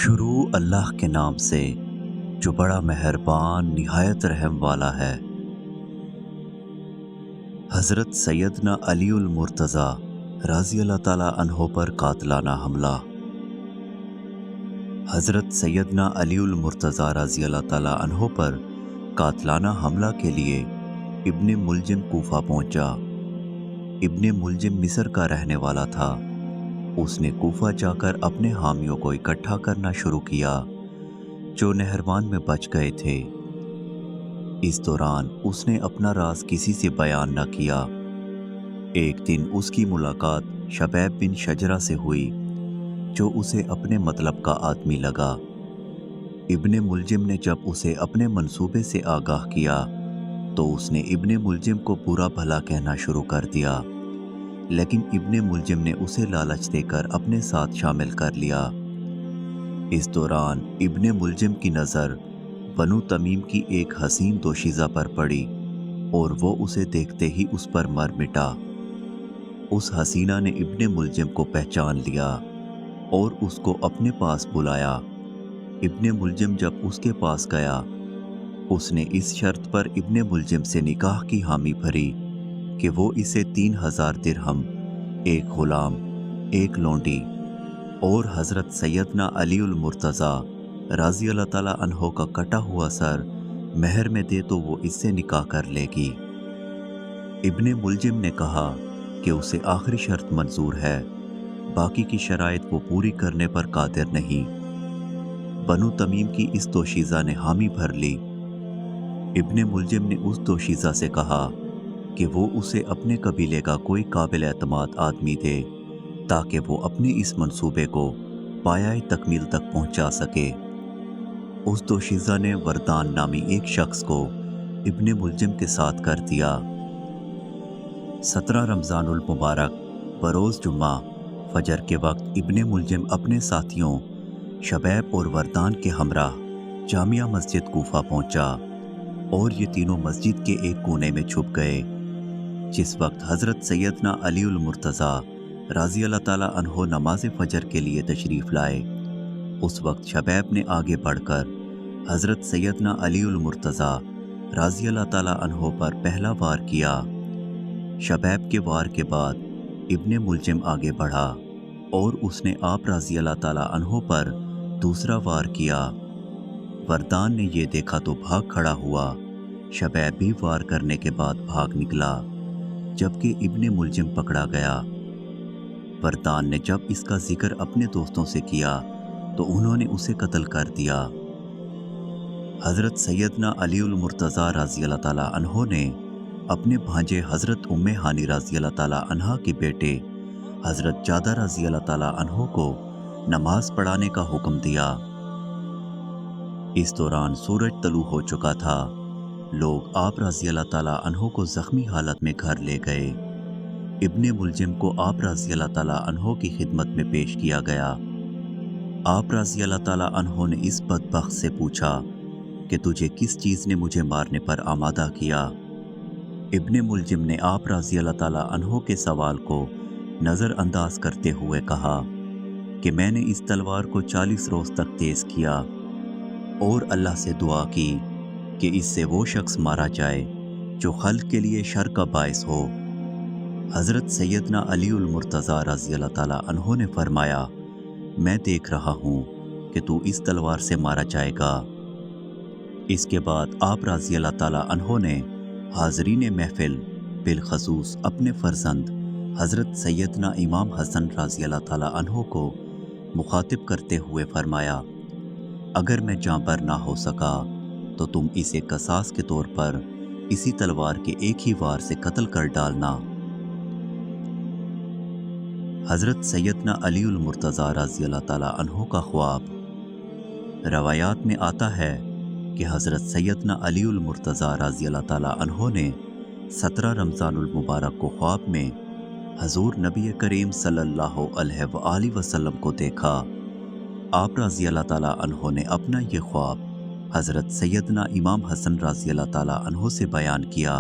شروع اللہ کے نام سے جو بڑا مہربان نہایت رحم والا ہے۔ حضرت سیدنا علی المرتضیٰ رضی اللہ تعالیٰ عنہ پر قاتلانہ حملہ۔ حضرت سیدنا علی المرتضیٰ رضی اللہ تعالیٰ عنہ پر قاتلانہ حملہ کے لیے ابن ملجم کوفہ پہنچا۔ ابن ملجم مصر کا رہنے والا تھا۔ اس نے کوفہ جا کر اپنے حامیوں کو اکٹھا کرنا شروع کیا جو نہروان میں بچ گئے تھے۔ اس دوران اس نے اپنا راز کسی سے بیان نہ کیا۔ ایک دن اس کی ملاقات شبیب بن شجرہ سے ہوئی جو اسے اپنے مطلب کا آدمی لگا۔ ابن ملجم نے جب اسے اپنے منصوبے سے آگاہ کیا تو اس نے ابن ملجم کو برا بھلا کہنا شروع کر دیا، لیکن ابن ملجم نے اسے لالچ دے کر اپنے ساتھ شامل کر لیا۔ اس دوران ابن ملجم کی نظر بنو تمیم کی ایک حسین دوشیزہ پر پڑی اور وہ اسے دیکھتے ہی اس پر مر مٹا۔ اس حسینہ نے ابن ملجم کو پہچان لیا اور اس کو اپنے پاس بلایا۔ ابن ملجم جب اس کے پاس گیا، اس نے اس شرط پر ابن ملجم سے نکاح کی حامی بھری کہ وہ اسے 3000 درہم، ایک غلام، ایک لونڈی اور حضرت سیدنا علی المرتضیٰ رضی اللہ تعالیٰ عنہ کا کٹا ہوا سر مہر میں دے تو وہ اس سے نکاح کر لے گی۔ ابن ملجم نے کہا کہ اسے آخری شرط منظور ہے، باقی کی شرائط وہ پوری کرنے پر قادر نہیں۔ بنو تمیم کی اس دوشیزہ نے حامی بھر لی۔ ابن ملجم نے اس دوشیزہ سے کہا کہ وہ اسے اپنے قبیلے کا کوئی قابل اعتماد آدمی دے تاکہ وہ اپنے اس منصوبے کو پایۂ تکمیل تک پہنچا سکے۔ اس دوشیزہ نے وردان نامی ایک شخص کو ابن ملجم کے ساتھ کر دیا۔ 17 رمضان المبارک بروز جمعہ فجر کے وقت ابن ملجم اپنے ساتھیوں شبیب اور وردان کے ہمراہ جامعہ مسجد کوفہ پہنچا اور یہ تینوں مسجد کے ایک کونے میں چھپ گئے۔ جس وقت حضرت سیدنا علی المرتضیٰ رضی اللہ تعالیٰ عنہ نماز فجر کے لیے تشریف لائے، اس وقت شبیب نے آگے بڑھ کر حضرت سیدنا علی المرتضیٰ رضی اللہ تعالیٰ عنہ پر پہلا وار کیا۔ شبیب کے وار کے بعد ابن ملجم آگے بڑھا اور اس نے آپ رضی اللہ تعالیٰ عنہ پر دوسرا وار کیا۔ وردان نے یہ دیکھا تو بھاگ کھڑا ہوا۔ شبیب بھی وار کرنے کے بعد بھاگ نکلا جبکہ ابن ملجم پکڑا گیا۔ وردان نے جب اس کا ذکر اپنے دوستوں سے کیا تو انہوں نے اسے قتل کر دیا۔ حضرت سیدنا علی المرتضیٰ رضی اللہ تعالیٰ عنہ نے اپنے بھانجے حضرت ام ہانی رضی اللہ تعالیٰ عنہ کے بیٹے حضرت جادہ رضی اللہ تعالیٰ عنہ کو نماز پڑھانے کا حکم دیا۔ اس دوران سورج طلوع ہو چکا تھا۔ لوگ آپ رضی اللہ تعالیٰ عنہ کو زخمی حالت میں گھر لے گئے۔ ابن ملجم کو آپ رضی اللہ تعالیٰ عنہ کی خدمت میں پیش کیا گیا۔ آپ رضی اللہ تعالیٰ عنہ نے اس بدبخت سے پوچھا کہ تجھے کس چیز نے مجھے مارنے پر آمادہ کیا؟ ابن ملجم نے آپ رضی اللہ تعالیٰ عنہ کے سوال کو نظر انداز کرتے ہوئے کہا کہ میں نے اس تلوار کو 40 روز تک تیز کیا اور اللہ سے دعا کی کہ اس سے وہ شخص مارا جائے جو خلق کے لیے شر کا باعث ہو۔ حضرت سیدنا علی المرتضیٰ رضی اللہ تعالیٰ عنہ نے فرمایا، میں دیکھ رہا ہوں کہ تو اس تلوار سے مارا جائے گا۔ اس کے بعد آپ رضی اللہ تعالیٰ عنہ نے حاضرین محفل بالخصوص اپنے فرزند حضرت سیدنا امام حسن رضی اللہ تعالیٰ عنہ کو مخاطب کرتے ہوئے فرمایا، اگر میں جاں بر نہ ہو سکا تو تم اسے قصاص کے طور پر اسی تلوار کے ایک ہی وار سے قتل کر ڈالنا۔ حضرت سیدنا علی المرتضیٰ رضی اللہ تعالیٰ عنہ کا خواب۔ روایات میں آتا ہے کہ حضرت سیدنا علی المرتضیٰ رضی اللہ تعالیٰ عنہ نے 17 رمضان المبارک کو خواب میں حضور نبی کریم صلی اللہ علیہ وآلہ وسلم کو دیکھا۔ آپ رضی اللہ تعالیٰ عنہ نے اپنا یہ خواب حضرت سیدنا امام حسن رضی اللہ تعالیٰ عنہ سے بیان کیا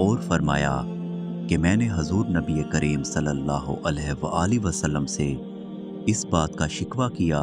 اور فرمایا کہ میں نے حضور نبی کریم صلی اللہ علیہ وآلہ وسلم سے اس بات کا شکوہ کیا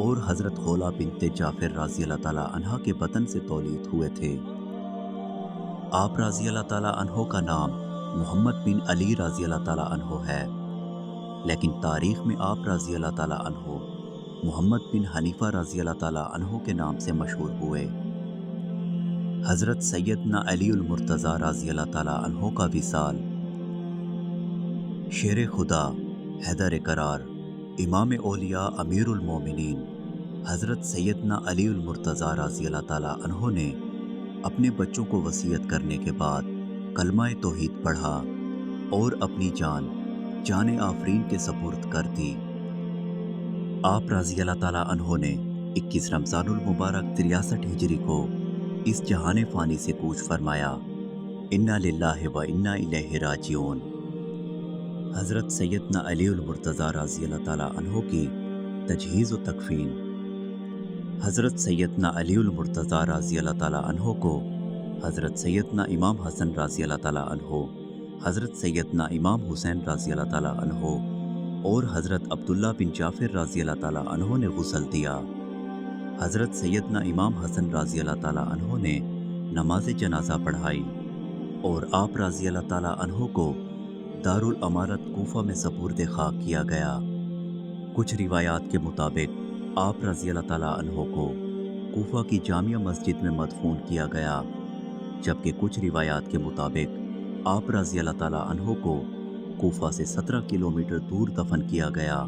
اور حضرت خولہ بنت جعفر رضی اللہ تعالیٰ عنہ کے بطن سے تولید ہوئے تھے۔ آپ رضی اللہ تعالیٰ عنہ کا نام محمد بن علی رضی اللہ تعالیٰ عنہ ہے، لیکن تاریخ میں آپ رضی اللہ تعالیٰ عنہ محمد بن حنیفہ رضی اللہ تعالیٰ عنہ کے نام سے مشہور ہوئے۔ حضرت سیدنا علی المرتضیٰ رضی اللہ تعالیٰ عنہ کا وصال۔ شیر خدا، حیدر قرار، امام اولیاء، امیر المومنین حضرت سیدنا علی المرتضیٰ رضی اللہ تعالیٰ عنہ نے اپنے بچوں کو وصیت کرنے کے بعد کلمہ توحید پڑھا اور اپنی جان آفرین کے سپرد کر دی۔ آپ رضی اللہ تعالیٰ عنہ نے 21 رمضان المبارک 63 ہجری کو اس جہان فانی سے کوچ فرمایا۔ انا للہ و انا الیہ راجعون۔ حضرت سیدنا علی المرتضیٰ رضی اللہ تعالیٰ عنہ کی تجہیز و تکفین۔ حضرت سیدنا علی المرتضیٰ رضی اللہ تعالیٰ عنہ کو حضرت سیدنا امام حسن رضی اللہ تعالیٰ عنہ، حضرت سیدنا امام حسین رضی اللہ تعالیٰ عنہ اور حضرت عبداللہ بن جعفر رضی اللہ تعالیٰ عنہ نے غسل دیا۔ حضرت سیدنا امام حسن رضی اللہ تعالیٰ عنہ نے نماز جنازہ پڑھائی اور آپ رضی اللہ تعالیٰ عنہ کو دارالامارت کوفہ میں سپرد خاک کیا گیا۔ کچھ روایات کے مطابق آپ رضی اللہ تعالیٰ عنہ کو کوفہ کی جامع مسجد میں مدفون کیا گیا، جبکہ کچھ روایات کے مطابق آپ رضی اللہ تعالیٰ عنہ کو کوفہ سے 17 کلومیٹر دور دفن کیا گیا۔